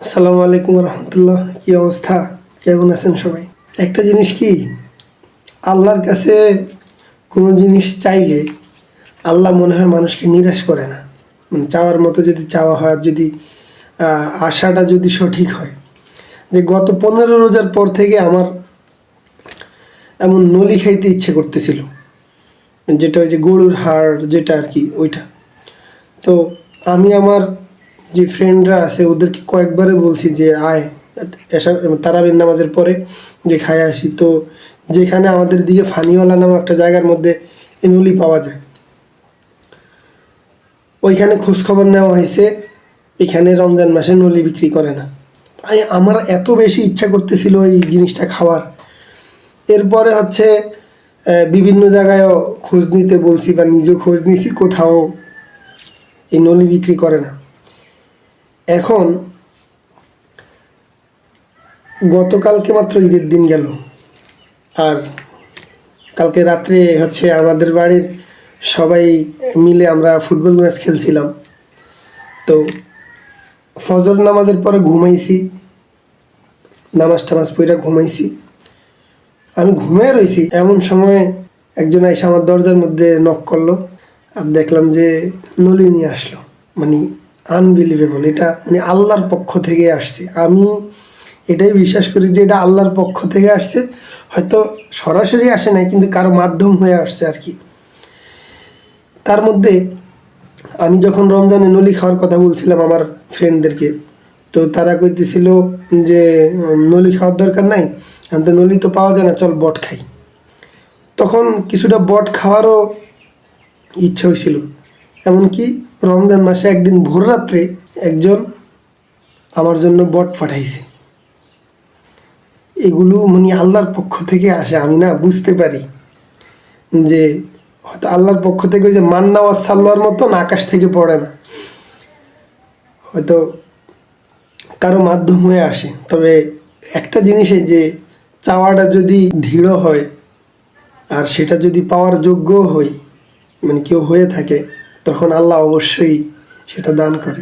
আসসালামু আলাইকুম রহমতুল্লাহ। কি অবস্থা, কেমন আছেন সবাই? একটা জিনিস কি, আল্লাহর কাছে কোনো জিনিস চাইলে আল্লাহ মনে হয় মানুষকে নিরাশ করে না। মানে চাওয়ার মতো যদি চাওয়া হয়, যদি আশাটা যদি সঠিক হয়। যে গত 15 রোজার পর থেকে আমার এমন নলি খাইতে ইচ্ছে করতেছিল, যেটা ওই যে গরুর হাড়, যেটা আর কি ওইটা। তো আমি আমার যে ফ্রেন্ডরা আছে ওদেরকে কয়েকবারে বলছি যে আয় এসা তারাবির নামাজের পরে যে খায় আসি। তো যেখানে আমাদের দিকে ফানিওয়ালা নামে একটা জায়গার মধ্যে এই নলি পাওয়া যায়, ওইখানে খোঁজখবর নেওয়া হয়েছে। এখানে রমজান মাসে নলি বিক্রি করে না। আমার এত বেশি ইচ্ছা করতেছিল এই জিনিসটা খাওয়ার। এরপরে হচ্ছে বিভিন্ন জায়গায়ও খোঁজ নিতে বলছি বা নিজেও খোঁজ নিছি, কোথাও এই নলি বিক্রি করে না। এখন গতকালকে মাত্র ঈদের দিন গেল, আর কালকে রাত্রে হচ্ছে আমাদের বাড়ির সবাই মিলে আমরা ফুটবল ম্যাচ খেলছিলাম। তো ফজর নামাজের পরে ঘুমাইছি, নামাজ টামাজ পইরা ঘুমাইছি। আমি ঘুমিয়ে রয়েছি, এমন সময় একজন এসে আমার দরজার মধ্যে নক করলো। আর দেখলাম যে নলি নিয়ে আসলো। মানে আনবিলিভেবল, এটা মানে আল্লাহর পক্ষ থেকে আসছে। আমি এটাই বিশ্বাস করি যে এটা আল্লাহর পক্ষ থেকে আসছে। হয়তো সরাসরি আসে নাই, কিন্তু কারো মাধ্যম হয়ে আসছে আর কি। তার মধ্যে আমি যখন রমজানে নলি খাওয়ার কথা বলছিলাম আমার ফ্রেন্ডদেরকে, তো তারা কইতেছিল যে নলি খাওয়ার দরকার নাই, এখন তো নলি তো পাওয়া যায় না, চল বট খাই। তখন কিছুটা বট খাওয়ারও ইচ্ছা হয়েছিল। এমনকি রমজান মাসে একদিন ভোর রাত্রে একজন আমার জন্য বট পাঠাইছে। এগুলো মানে আল্লাহর পক্ষ থেকে আসে। আমি না বুঝতে পারি যে হয়তো আল্লাহর পক্ষ থেকে ওই যে মান্না ওয়া সালওয়ার মতন আকাশ থেকে পড়ে না, হয়তো কারো মাধ্যম হয়ে আসে। তবে একটা জিনিসে যে চাওয়াটা যদি দৃঢ় হয় আর সেটা যদি পাওয়ার যোগ্য হয়, মানে কেউ হয়ে থাকে, তখন আল্লাহ অবশ্যই সেটা দান করে।